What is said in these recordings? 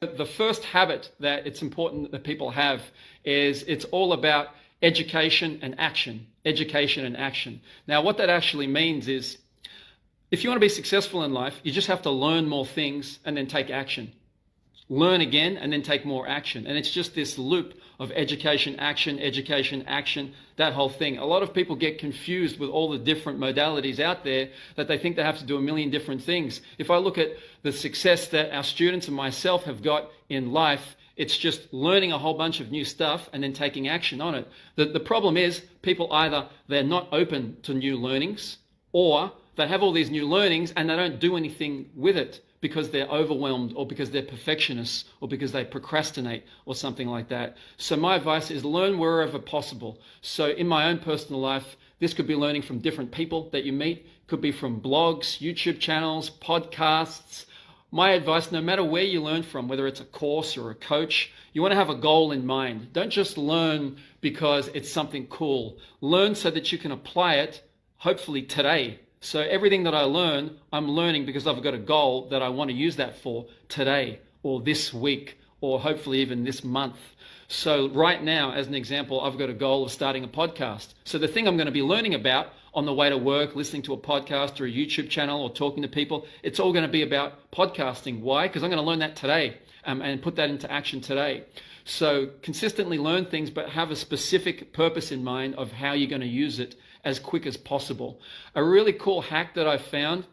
The first habit that it's important that people have is it's all about education and action. Education and action. Now, what that actually means is if you want to be successful in life, you just have to learn more things and then take action. Learn again and then take more action. And it's just this loop of education, action, that whole thing. A lot of people get confused with all the different modalities out there that they think they have to do a million different things. If I look at the success that our students and myself have got in life, it's just learning a whole bunch of new stuff and then taking action on it. The problem is people either they're not open to new learnings, or they have all these new learnings and they don't do anything with it because they're overwhelmed, or because they're perfectionists, or because they procrastinate, or something like that. So my advice is learn wherever possible. So in my own personal life, this could be learning from different people that you meet, could be from blogs, YouTube channels, podcasts. My advice, no matter where you learn from, whether it's a course or a coach, you want to have a goal in mind. Don't just learn because it's something cool. Learn so that you can apply it, hopefully today. So everything that I learn, I'm learning because I've got a goal that I want to use that for today, or this week, or hopefully even this month. So right now, as an example, I've got a goal of starting a podcast. So the thing I'm going to be learning about on the way to work, listening to a podcast or a YouTube channel or talking to people, it's all going to be about podcasting. Why? Because I'm going to learn that today and put that into action today. So consistently learn things, but have a specific purpose in mind of how you're going to use it as quick as possible. A really cool hack that I found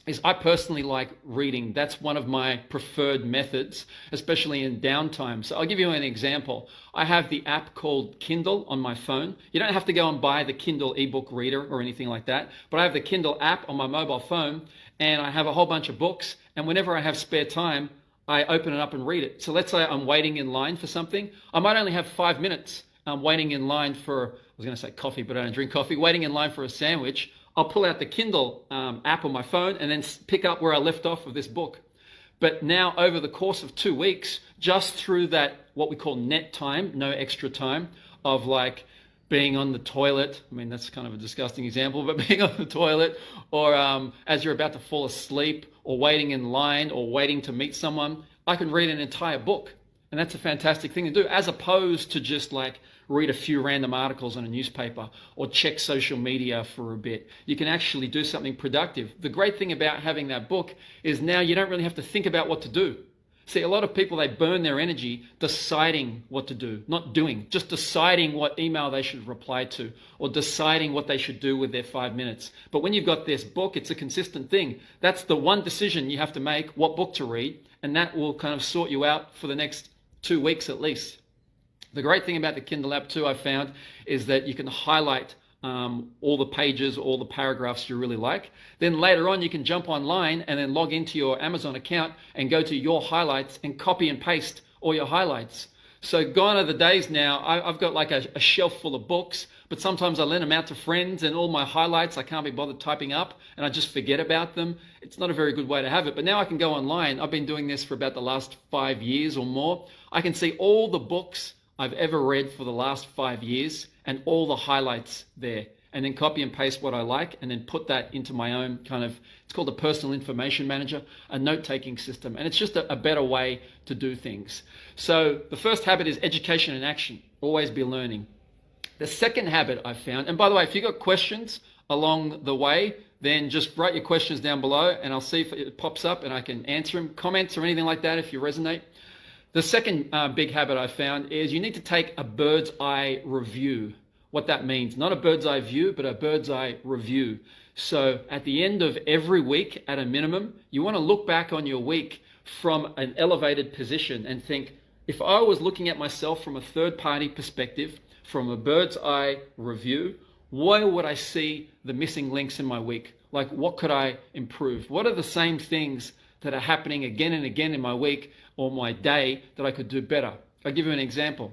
is I personally like reading. That's one of my preferred methods, especially in downtime. So I'll give you an example. I have the app called Kindle on my phone. You don't have to go and buy the Kindle ebook reader or anything like that, but I have the Kindle app on my mobile phone, and I have a whole bunch of books, and whenever I have spare time, I open it up and read it. So let's say I'm waiting in line for something. I might only have 5 minutes waiting in line for, I was going to say coffee, but I don't drink coffee, waiting in line for a sandwich. I'll pull out the Kindle app on my phone and then pick up where I left off of this book. But now over the course of 2 weeks, just through that, what we call net time, no extra time, of like being on the toilet, I mean, that's kind of a disgusting example, but being on the toilet, or as you're about to fall asleep, or waiting in line, or waiting to meet someone, I can read an entire book. And that's a fantastic thing to do, as opposed to just like read a few random articles in a newspaper or check social media for a bit. You can actually do something productive. The great thing about having that book is now you don't really have to think about what to do. See, a lot of people, they burn their energy deciding what to do, not doing, just deciding what email they should reply to, or deciding what they should do with their 5 minutes. But when you've got this book, it's a consistent thing. That's the one decision you have to make, what book to read, and that will kind of sort you out for the next 2 weeks at least. The great thing about the Kindle app too, I've found, is that you can highlight all the pages, all the paragraphs you really like. Then later on, you can jump online and then log into your Amazon account and go to your highlights and copy and paste all your highlights. So gone are the days now, I've got like a shelf full of books, but sometimes I lend them out to friends, and all my highlights I can't be bothered typing up and I just forget about them. It's not a very good way to have it, but now I can go online. I've been doing this for about the last 5 years or more. I can see all the books I've ever read for the last 5 years and all the highlights there, and then copy and paste what I like and then put that into my own kind of, it's called a personal information manager, a note-taking system. And it's just a better way to do things. So the first habit is education and action. Always be learning. The second habit I found, and by the way, if you've got questions along the way, then just write your questions down below and I'll see if it pops up and I can answer them. Comments or anything like that if you resonate. The second big habit I found is you need to take a bird's eye review. What that means, not a bird's eye view, but a bird's eye review. So at the end of every week, at a minimum, you want to look back on your week from an elevated position and think, if I was looking at myself from a third-party perspective, from a bird's eye review, where would I see the missing links in my week? Like, what could I improve? What are the same things that are happening again and again in my week or my day that I could do better? I'll give you an example.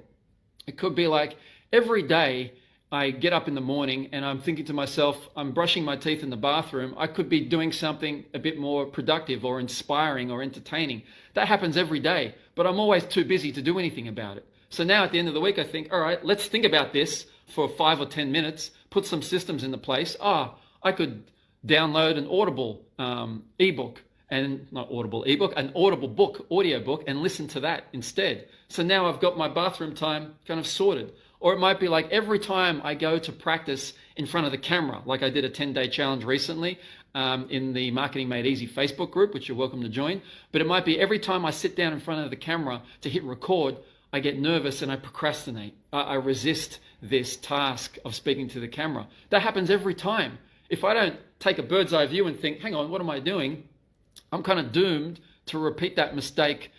It could be like every day I get up in the morning and I'm thinking to myself, I'm brushing my teeth in the bathroom. I could be doing something a bit more productive or inspiring or entertaining. That happens every day, but I'm always too busy to do anything about it. So now at the end of the week, I think, all right, let's think about this for 5 or 10 minutes, put some systems into place. I could download an Audible ebook and not Audible ebook, an Audible book, audio book, and listen to that instead. So now I've got my bathroom time kind of sorted. Or it might be like every time I go to practice in front of the camera, like I did a 10-day challenge recently in the Marketing Made Easy Facebook group, which you're welcome to join. But it might be every time I sit down in front of the camera to hit record, I get nervous and I procrastinate. I resist this task of speaking to the camera. That happens every time. If I don't take a bird's eye view and think, hang on, what am I doing? I'm kind of doomed to repeat that mistake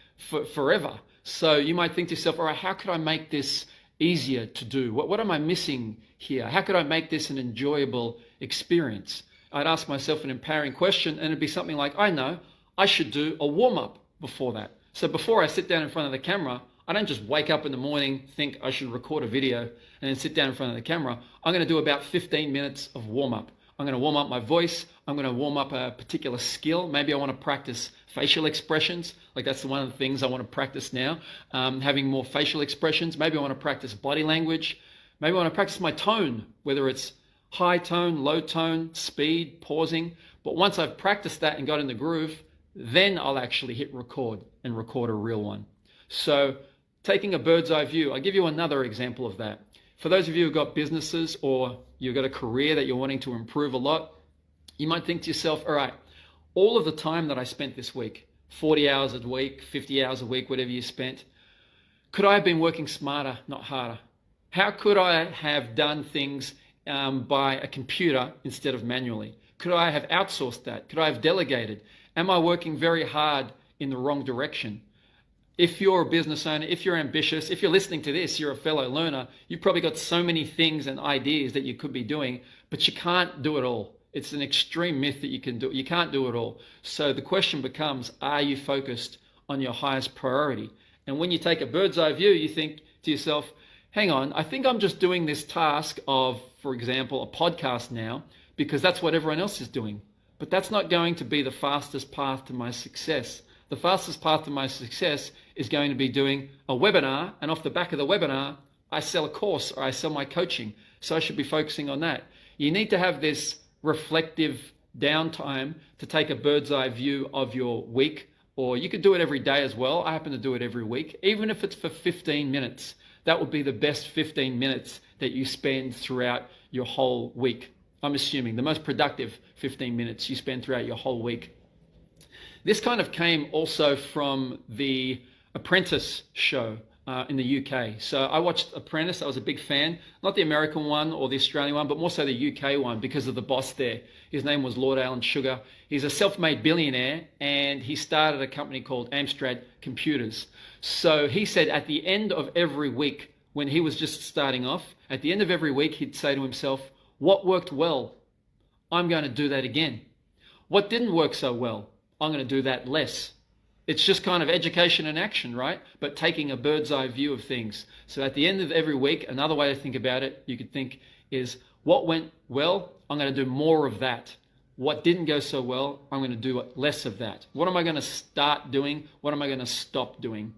forever. So you might think to yourself, all right, how could I make this easier to do? What am I missing here? How could I make this an enjoyable experience? I'd ask myself an empowering question, and it'd be something like, I know, I should do a warm-up before that. So before I sit down in front of the camera, I don't just wake up in the morning, think I should record a video, and then sit down in front of the camera. I'm going to do about 15 minutes of warm-up. I'm going to warm up my voice. I'm going to warm up a particular skill. Maybe I want to practice facial expressions. Like that's one of the things I want to practice now, having more facial expressions. Maybe I want to practice body language. Maybe I want to practice my tone, whether it's high tone, low tone, speed, pausing. But once I've practiced that and got in the groove, then I'll actually hit record and record a real one. So taking a bird's eye view, I'll give you another example of that. For those of you who've got businesses or you've got a career that you're wanting to improve a lot, you might think to yourself, all right, all of the time that I spent this week, 40 hours a week, 50 hours a week, whatever you spent, could I have been working smarter, not harder? How could I have done things by a computer instead of manually? Could I have outsourced that? Could I have delegated? Am I working very hard in the wrong direction? If you're a business owner, if you're ambitious, if you're listening to this, you're a fellow learner, you've probably got so many things and ideas that you could be doing, but you can't do it all. It's an extreme myth that you can do. You can't do it all. So the question becomes, are you focused on your highest priority? And when you take a bird's eye view, you think to yourself, hang on, I think I'm just doing this task of, for example, a podcast now, because that's what everyone else is doing. But that's not going to be the fastest path to my success. The fastest path to my success is going to be doing a webinar, and off the back of the webinar, I sell a course or I sell my coaching. So I should be focusing on that. You need to have this reflective downtime to take a bird's eye view of your week, or you could do it every day as well. I happen to do it every week, even if it's for 15 minutes. That would be the best 15 minutes that you spend throughout your whole week. I'm assuming the most productive 15 minutes you spend throughout your whole week. This kind of came also from the Apprentice show in the UK. So I watched Apprentice. I was a big fan, not the American one or the Australian one, but more so the UK one because of the boss there. His name was Lord Alan Sugar. He's a self-made billionaire, and he started a company called Amstrad Computers. So he said at the end of every week, when he was just starting off, at the end of every week, he'd say to himself, what worked well? I'm going to do that again. What didn't work so well? I'm going to do that less. It's just kind of education and action, right? But taking a bird's eye view of things. So at the end of every week, another way to think about it, you could think is, what went well? I'm going to do more of that. What didn't go so well? I'm going to do less of that. What am I going to start doing? What am I going to stop doing?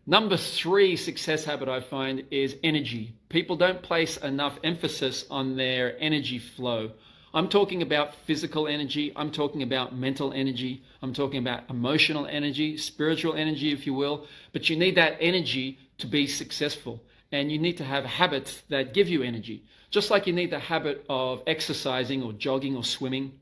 Number 3 success habit I find is energy. People don't place enough emphasis on their energy flow. I'm talking about physical energy. I'm talking about mental energy. I'm talking about emotional energy, spiritual energy, if you will. But you need that energy to be successful. And you need to have habits that give you energy. Just like you need the habit of exercising or jogging or swimming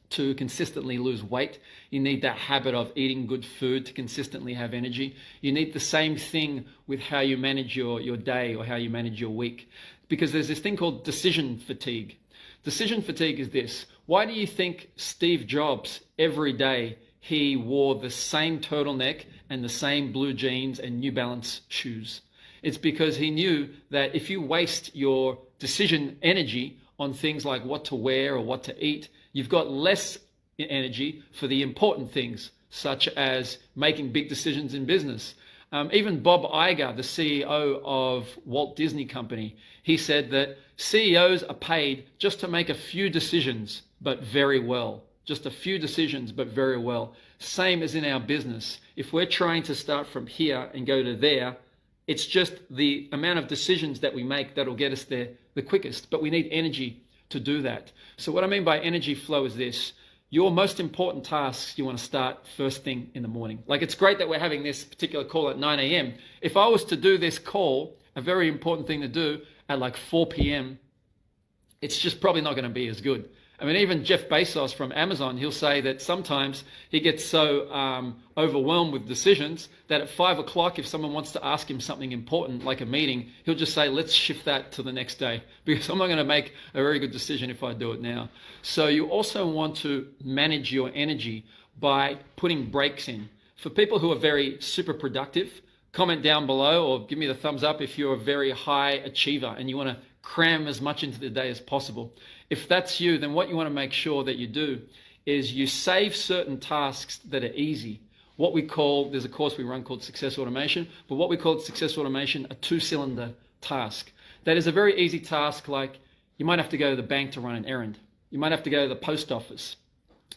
to consistently lose weight. You need that habit of eating good food to consistently have energy. You need the same thing with how you manage your day or how you manage your week. Because there's this thing called decision fatigue. Decision fatigue is this. Why do you think Steve Jobs, every day, he wore the same turtleneck and the same blue jeans and New Balance shoes? It's because he knew that if you waste your decision energy on things like what to wear or what to eat, you've got less energy for the important things, such as making big decisions in business. Even Bob Iger, the CEO of Walt Disney Company, he said that CEOs are paid just to make a few decisions, but very well. Just a few decisions, but very well. Same as in our business. If we're trying to start from here and go to there, it's just the amount of decisions that we make that'll get us there the quickest, but we need energy to do that. So what I mean by energy flow is this. your most important tasks you want to start first thing in the morning. Like, it's great that we're having this particular call at 9 a.m. If I was to do this call, a very important thing to do at like 4 p.m., it's just probably not going to be as good. I mean, even Jeff Bezos from Amazon, he'll say that sometimes he gets so overwhelmed with decisions that at 5 o'clock, if someone wants to ask him something important, like a meeting, he'll just say, let's shift that to the next day, because I'm not going to make a very good decision if I do it now. So you also want to manage your energy by putting breaks in. For people who are very super productive, comment down below or give me the thumbs up if you're a very high achiever and you want to cram as much into the day as possible. If that's you, then what you want to make sure that you do is you save certain tasks that are easy. What we call, there's a course we run called Success Automation, but what we call Success Automation, a 2-cylinder task. That is a very easy task, like you might have to go to the bank to run an errand. You might have to go to the post office.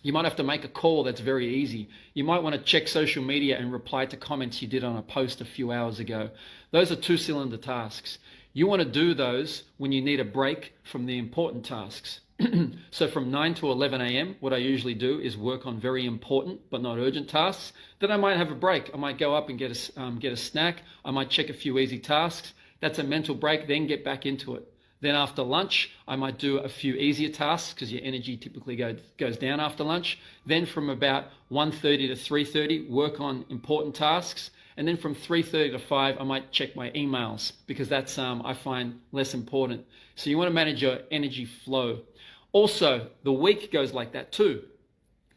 You might have to make a call that's very easy. You might want to check social media and reply to comments you did on a post a few hours ago. Those are 2-cylinder tasks. You want to do those when you need a break from the important tasks. So from 9 to 11 a.m., what I usually do is work on very important but not urgent tasks. Then I might have a break. I might go up and get a snack. I might check a few easy tasks. That's a mental break, then get back into it. Then after lunch, I might do a few easier tasks because your energy typically goes down after lunch. Then from about 1:30 to 3:30, work on important tasks. And then from 3:30 to 5, I might check my emails because that's, I find, less important. So you want to manage your energy flow. Also, the week goes like that too.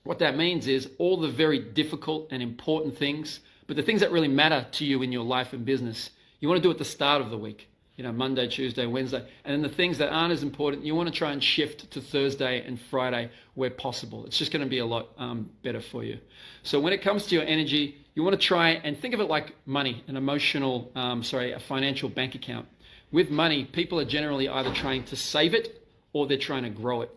What that means is all the very difficult and important things, but the things that really matter to you in your life and business, you want to do at the start of the week. You know, Monday, Tuesday, Wednesday. And then the things that aren't as important, you want to try and shift to Thursday and Friday where possible. It's just going to be a lot better for you. So when it comes to your energy, you want to try and think of it like money, a financial bank account. With money, people are generally either trying to save it or they're trying to grow it.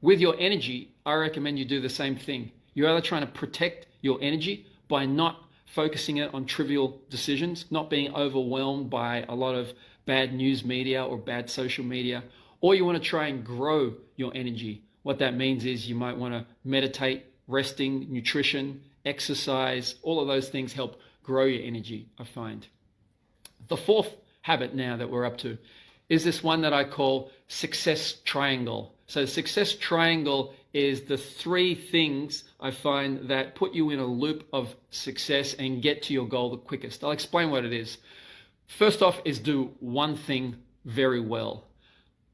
With your energy, I recommend you do the same thing. You're either trying to protect your energy by not focusing it on trivial decisions, not being overwhelmed by a lot of bad news media or bad social media, or you want to try and grow your energy. What that means is you might want to meditate, resting, nutrition, exercise, all of those things help grow your energy, I find. The fourth habit now that we're up to is this one that I call success triangle. So the success triangle is the 3 things I find that put you in a loop of success and get to your goal the quickest. I'll explain what it is. First off is do one thing very well.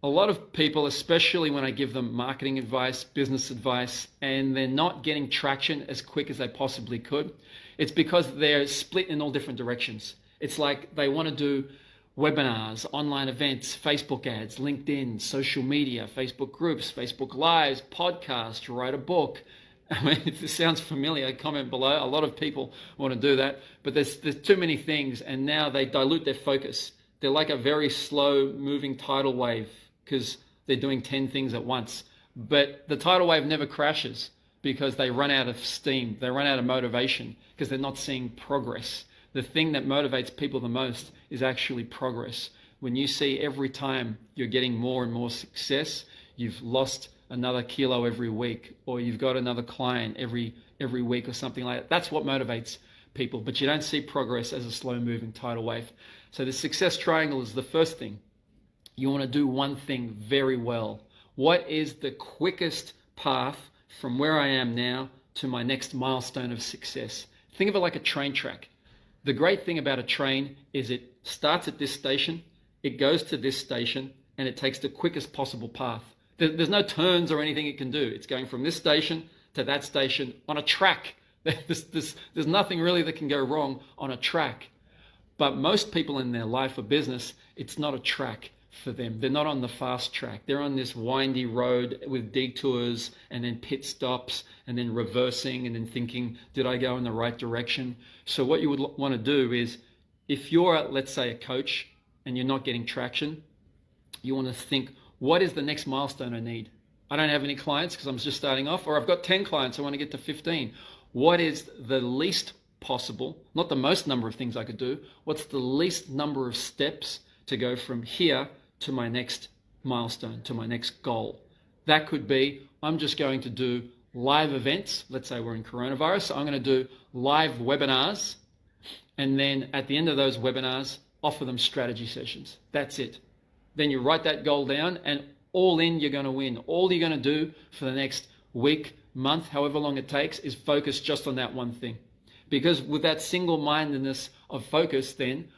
A lot of people, especially when I give them marketing advice, business advice, and they're not getting traction as quick as they possibly could, it's because they're split in all different directions. It's like they want to do webinars, online events, Facebook ads, LinkedIn, social media, Facebook groups, Facebook Lives, podcasts, write a book. I mean, if this sounds familiar, comment below. A lot of people want to do that, but there's too many things, and now they dilute their focus. They're like a very slow moving tidal wave because they're doing 10 things at once. But the tidal wave never crashes because they run out of steam. They run out of motivation because they're not seeing progress. The thing that motivates people the most is actually progress. When you see every time you're getting more and more success, you've lost another kilo every week, or you've got another client every week or something like that. That's what motivates people, but you don't see progress as a slow moving tidal wave. So the success triangle is the first thing. You want to do one thing very well. What is the quickest path from where I am now to my next milestone of success? Think of it like a train track. The great thing about a train is it starts at this station, it goes to this station, and it takes the quickest possible path. There's no turns or anything it can do. It's going from this station to that station on a track. There's nothing really that can go wrong on a track. But most people in their life or business, it's not a track for them. They're not on the fast track. They're on this windy road with detours and then pit stops and then reversing and then thinking, did I go in the right direction? So what you would want to do is, if you're, let's say, a coach and you're not getting traction, you want to think, what is the next milestone I need? I don't have any clients because I'm just starting off, or I've got 10 clients, I want to get to 15. What is the least possible, not the most number of things I could do, what's the least number of steps to go from here to my next milestone, to my next goal? That could be, I'm just going to do live events. Let's say we're in coronavirus, so I'm going to do live webinars, and then at the end of those webinars, offer them strategy sessions. That's it. Then you write that goal down, and all in, you're going to win. All you're going to do for the next week, month, however long it takes, is focus just on that one thing. Because with that single-mindedness of focus, then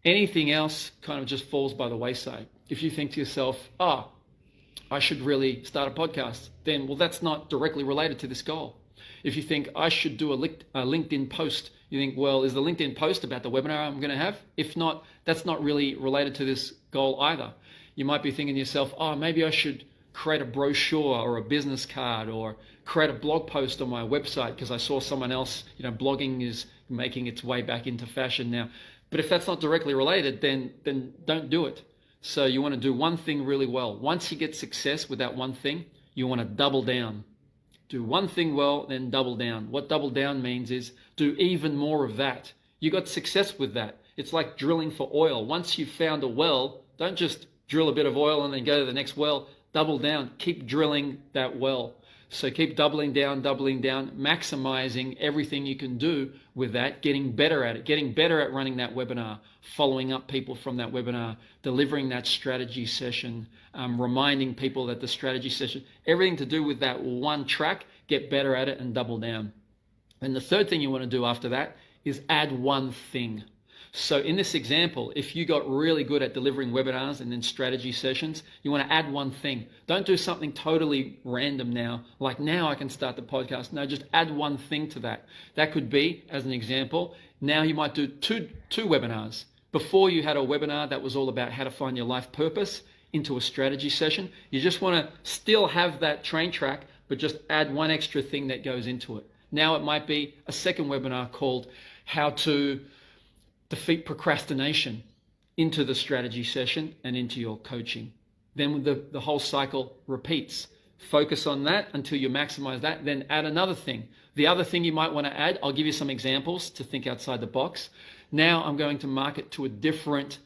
anything else kind of just falls by the wayside. If you think to yourself, I should really start a podcast, then, well, that's not directly related to this goal. If you think I should do a LinkedIn post, you think, well, is the LinkedIn post about the webinar I'm going to have? If not, that's not really related to this goal either. You might be thinking to yourself, maybe I should create a brochure or a business card or create a blog post on my website because I saw someone else, blogging is making its way back into fashion now. But if that's not directly related, then don't do it. So you want to do one thing really well. Once you get success with that one thing, you want to double down. Do one thing well, then double down. What double down means is do even more of that. You got success with that. It's like drilling for oil. Once you've found a well, don't just drill a bit of oil and then go to the next well. Double down. Keep drilling that well. So keep doubling down, maximizing everything you can do with that, getting better at it, getting better at running that webinar, following up people from that webinar, delivering that strategy session, reminding people that the strategy session, everything to do with that one track, get better at it and double down. And the third thing you want to do after that is add one thing. So in this example, if you got really good at delivering webinars and then strategy sessions, you want to add one thing. Don't do something totally random now, like now I can start the podcast. No, just add one thing to that. That could be, as an example, now you might do two webinars. Before you had a webinar that was all about how to find your life purpose into a strategy session. You just want to still have that train track, but just add one extra thing that goes into it. Now it might be a second webinar called How to Defeat Procrastination into the strategy session and into your coaching. Then the whole cycle repeats. Focus on that until you maximize that, then add another thing. The other thing you might want to add, I'll give you some examples to think outside the box. Now I'm going to market to a different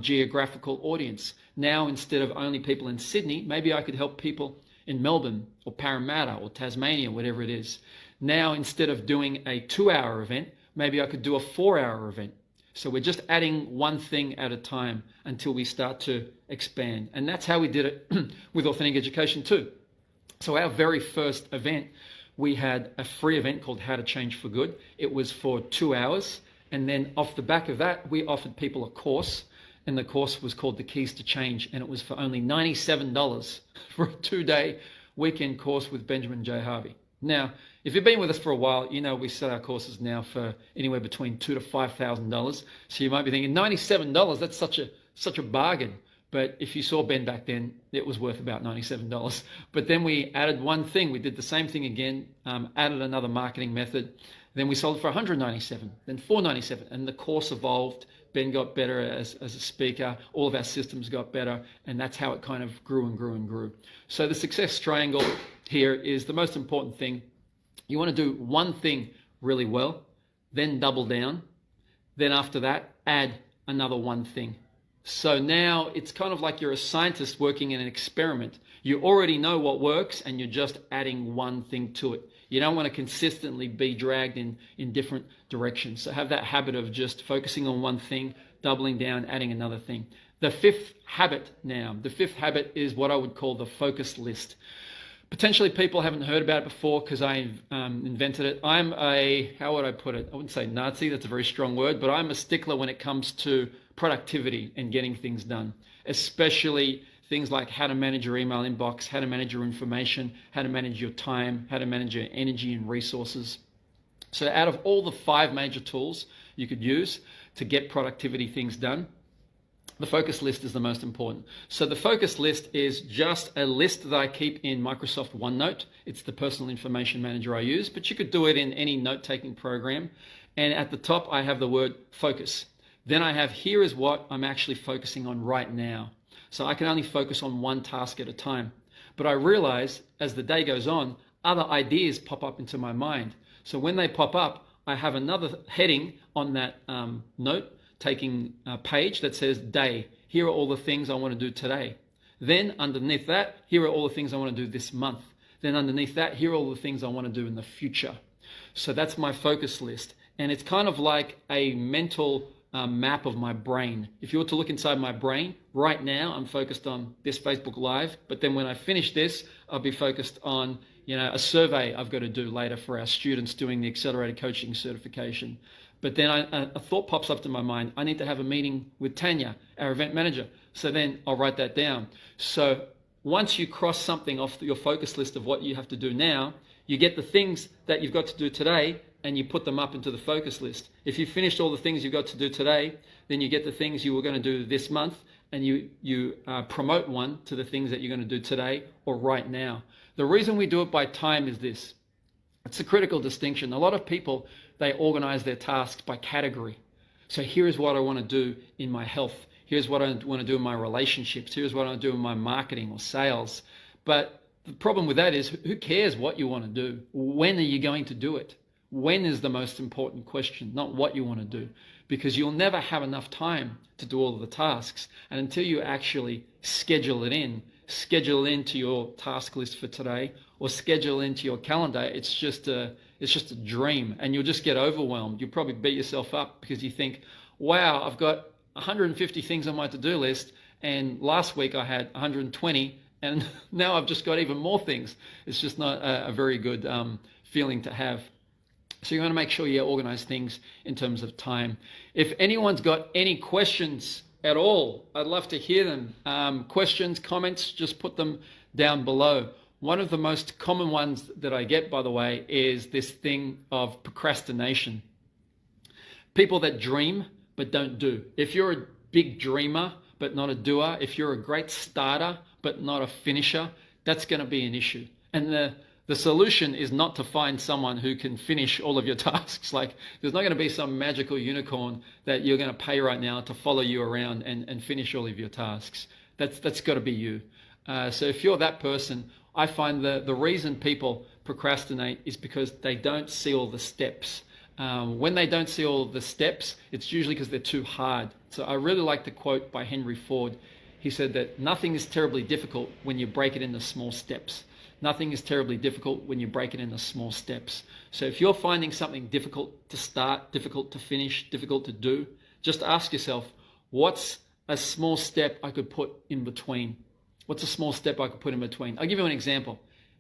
geographical audience. Now, instead of only people in Sydney, maybe I could help people in Melbourne or Parramatta or Tasmania, whatever it is. Now, instead of doing a 2-hour event, maybe I could do a 4-hour event. So we're just adding one thing at a time until we start to expand. And that's how we did it with Authentic Education too. So our very first event, we had a free event called How to Change for Good. It was for 2 hours. And then off the back of that, we offered people a course. And the course was called The Keys to Change. And it was for only $97 for a 2-day weekend course with Benjamin J. Harvey. Now, if you've been with us for a while, you know we sell our courses now for anywhere between $2,000 to $5,000. So you might be thinking, $97, that's such a bargain. But if you saw Ben back then, it was worth about $97. But then we added one thing. We did the same thing again, added another marketing method. Then we sold it for $197, then $497. And the course evolved. Ben got better as a speaker. All of our systems got better. And that's how it kind of grew and grew and grew. So the success triangle here is the most important thing. You want to do one thing really well, then double down. Then after that, add another one thing. So now it's kind of like you're a scientist working in an experiment. You already know what works and you're just adding one thing to it. You don't want to consistently be dragged in different directions. So have that habit of just focusing on one thing, doubling down, adding another thing. The fifth habit is what I would call the focus list. Potentially people haven't heard about it before because I invented it. I'm how would I put it? I wouldn't say Nazi, that's a very strong word, but I'm a stickler when it comes to productivity and getting things done, especially things like how to manage your email inbox, how to manage your information, how to manage your time, how to manage your energy and resources. So out of all the 5 major tools you could use to get productivity things done, the focus list is the most important. So the focus list is just a list that I keep in Microsoft OneNote. It's the personal information manager I use, but you could do it in any note-taking program. And at the top, I have the word focus. Then I have, here is what I'm actually focusing on right now. So I can only focus on one task at a time. But I realize as the day goes on, other ideas pop up into my mind. So when they pop up, I have another heading on that note-taking page that says day. Here are all the things I want to do today. Then underneath that, here are all the things I want to do this month. Then underneath that, here are all the things I want to do in the future. So that's my focus list. And it's kind of like a mental map of my brain. If you were to look inside my brain, right now I'm focused on this Facebook Live, but then when I finish this, I'll be focused on a survey I've got to do later for our students doing the accelerated coaching certification. But then a thought pops up to my mind. I need to have a meeting with Tanya, our event manager. So then I'll write that down. So once you cross something off your focus list of what you have to do now, you get the things that you've got to do today and you put them up into the focus list. If you finished all the things you've got to do today, then you get the things you were going to do this month and you promote one to the things that you're going to do today or right now. The reason we do it by time is this. It's a critical distinction. A lot of people, they organize their tasks by category. So here's what I want to do in my health. Here's what I want to do in my relationships. Here's what I want to do in my marketing or sales. But the problem with that is, who cares what you want to do? When are you going to do it? When is the most important question, not what you want to do. Because you'll never have enough time to do all of the tasks. And until you actually schedule it into your task list for today, or schedule into your calendar, it's just a dream, and you'll just get overwhelmed. You'll probably beat yourself up because you think, wow, I've got 150 things on my to-do list, and last week I had 120, and now I've just got even more things. It's just not a very good feeling to have. So you want to make sure you organize things in terms of time. If anyone's got any questions at all, I'd love to hear them. Questions, comments, just put them down below. One of the most common ones that I get, by the way, is this thing of procrastination. People that dream but don't do. If you're a big dreamer but not a doer, if you're a great starter but not a finisher, that's going to be an issue. And the solution is not to find someone who can finish all of your tasks. Like, there's not going to be some magical unicorn that you're going to pay right now to follow you around and finish all of your tasks. That's got to be you. So if you're that person, I find the reason people procrastinate is because they don't see all the steps. When they don't see all the steps, it's usually because they're too hard. So I really like the quote by Henry Ford. He said that nothing is terribly difficult when you break it into small steps. Nothing is terribly difficult when you break it into small steps. So if you're finding something difficult to start, difficult to finish, difficult to do, just ask yourself, what's a small step I could put in between? What's a small step I could put in between? I'll give you an example.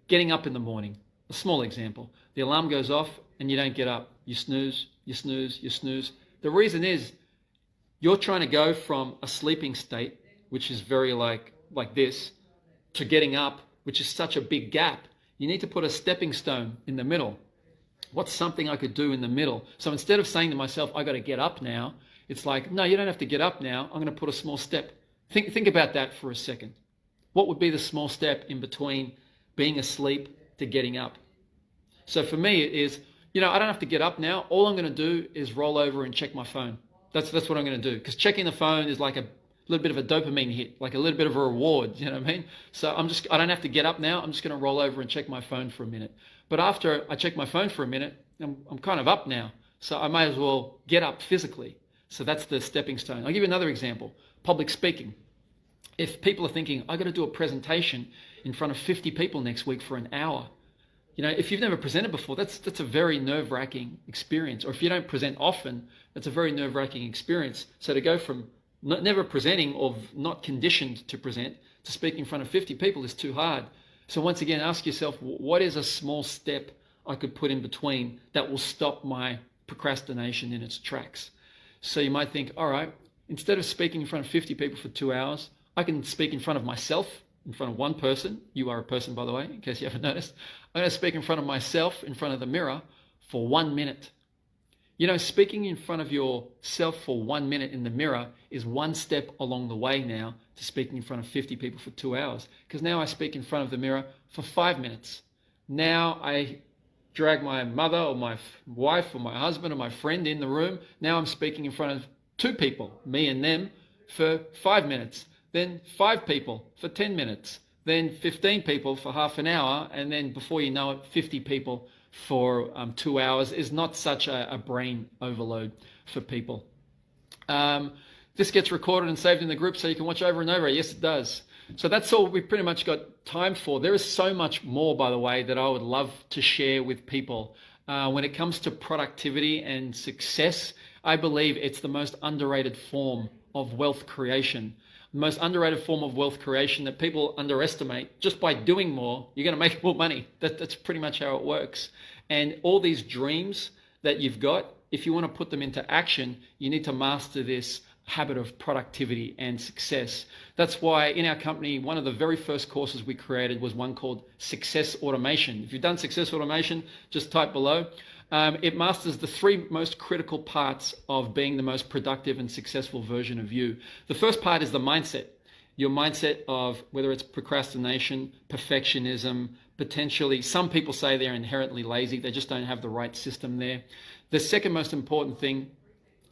Getting up in the morning, a small example. The alarm goes off and you don't get up. You snooze, you snooze, you snooze. The reason is you're trying to go from a sleeping state, which is very like this, to getting up, which is such a big gap. You need to put a stepping stone in the middle. What's something I could do in the middle? So instead of saying to myself, I got to get up now, it's like, no, you don't have to get up now. I'm going to put a small step. Think about that for a second. What would be the small step in between being asleep to getting up? So for me, it is, I don't have to get up now. All I'm going to do is roll over and check my phone. That's what I'm going to do. Because checking the phone is like a little bit of a dopamine hit, like a little bit of a reward, you know what I mean? So I don't have to get up now. I'm just going to roll over and check my phone for a minute. But after I check my phone for a minute, I'm kind of up now. So I might as well get up physically. So that's the stepping stone. I'll give you another example. Public speaking. If people are thinking, I've got to do a presentation in front of 50 people next week for an hour. If you've never presented before, that's a very nerve-wracking experience. Or if you don't present often, that's a very nerve-wracking experience. So to go from never presenting or not conditioned to present to speak in front of 50 people is too hard. So once again, ask yourself, what is a small step I could put in between that will stop my procrastination in its tracks? So you might think, all right, instead of speaking in front of 50 people for 2 hours, I can speak in front of myself, in front of one person. You are a person, by the way, in case you haven't noticed. I'm going to speak in front of myself, in front of the mirror, for 1 minute. Speaking in front of yourself for 1 minute in the mirror is one step along the way now to speaking in front of 50 people for 2 hours. Because now I speak in front of the mirror for 5 minutes. Now I drag my mother or my wife or my husband or my friend in the room. Now I'm speaking in front of 2 people, me and them, for 5 minutes. Then 5 people for 10 minutes. Then 15 people for half an hour. And then before you know it, 50 people for 2 hours is not such a brain overload for people. This gets recorded and saved in the group so you can watch over and over. Yes, it does. So that's all we've pretty much got time for. There is so much more, by the way, that I would love to share with people. When it comes to productivity and success, I believe it's the most underrated form of wealth creation. The most underrated form of wealth creation that people underestimate. Just by doing more, you're going to make more money. That's pretty much how it works. And all these dreams that you've got, if you want to put them into action, you need to master this habit of productivity and success. That's why in our company, one of the very first courses we created was one called Success Automation. If you've done Success Automation, just type below. It masters the 3 most critical parts of being the most productive and successful version of you. The first part is the mindset. Your mindset of whether it's procrastination, perfectionism, potentially, some people say they're inherently lazy. They just don't have the right system there. The second most important thing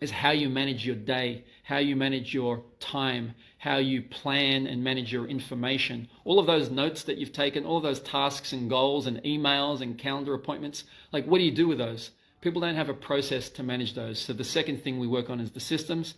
is how you manage your day, how you manage your time, how you plan and manage your information. All of those notes that you've taken, all of those tasks and goals and emails and calendar appointments, like what do you do with those? People don't have a process to manage those. So the second thing we work on is the systems.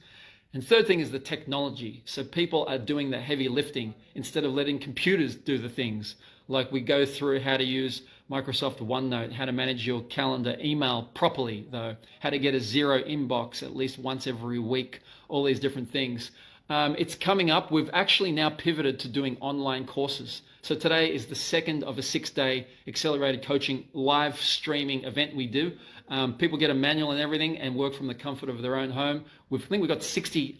And third thing is the technology. So people are doing the heavy lifting instead of letting computers do the things. Like we go through how to use Microsoft OneNote, how to manage your calendar, email properly though, how to get a 0 inbox at least once every week, all these different things. It's coming up. We've actually now pivoted to doing online courses. So today is the second of a 6-day accelerated coaching live streaming event we do. People get a manual and everything and work from the comfort of their own home. I think we've got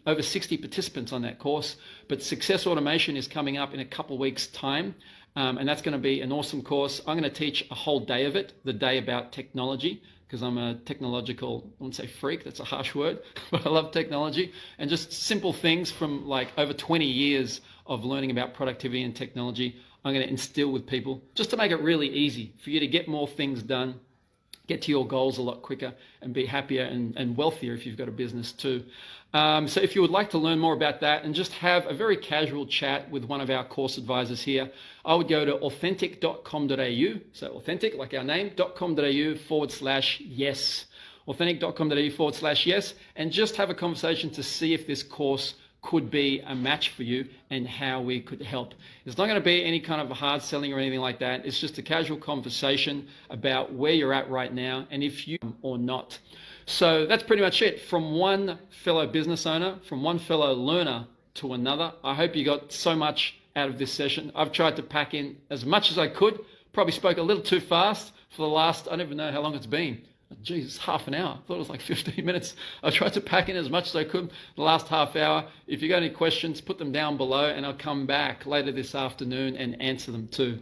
over 60 participants on that course, but Success Automation is coming up in a couple weeks' time. And that's going to be an awesome course. I'm going to teach a whole day of it, the day about technology, because I'm a technological, I wouldn't say freak, that's a harsh word, but I love technology. And just simple things from like over 20 years of learning about productivity and technology, I'm going to instill with people just to make it really easy for you to get more things done, get to your goals a lot quicker, and be happier and wealthier if you've got a business too. So if you would like to learn more about that and just have a very casual chat with one of our course advisors here, I would go to authentic.com.au, so authentic, like our name, .com.au/yes, authentic.com.au/yes, and just have a conversation to see if this course could be a match for you and how we could help. It's not going to be any kind of hard selling or anything like that. It's just a casual conversation about where you're at right now and if you or not. So that's pretty much it. From one fellow business owner, from one fellow learner to another. I hope you got so much out of this session. I've tried to pack in as much as I could. Probably spoke a little too fast for the last, I don't even know how long it's been. Geez, half an hour. I thought it was like 15 minutes. I tried to pack in as much as I could the last half hour. If you got any questions, put them down below and I'll come back later this afternoon and answer them too.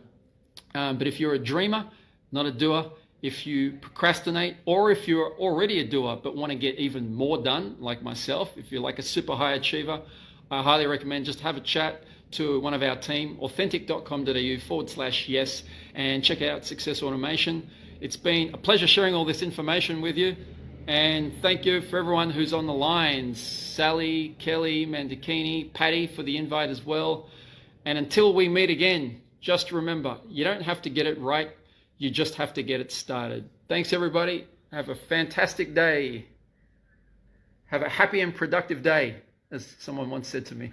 But if you're a dreamer, not a doer, if you procrastinate, or if you're already a doer but want to get even more done, like myself, if you're like a super high achiever, I highly recommend just have a chat to one of our team, authentic.com.au/yes, and check out Success Automation. It's been a pleasure sharing all this information with you. And thank you for everyone who's on the lines. Sally, Kelly, Mandakini, Patty for the invite as well. And until we meet again, just remember, you don't have to get it right. You just have to get it started. Thanks, everybody. Have a fantastic day. Have a happy and productive day, as someone once said to me.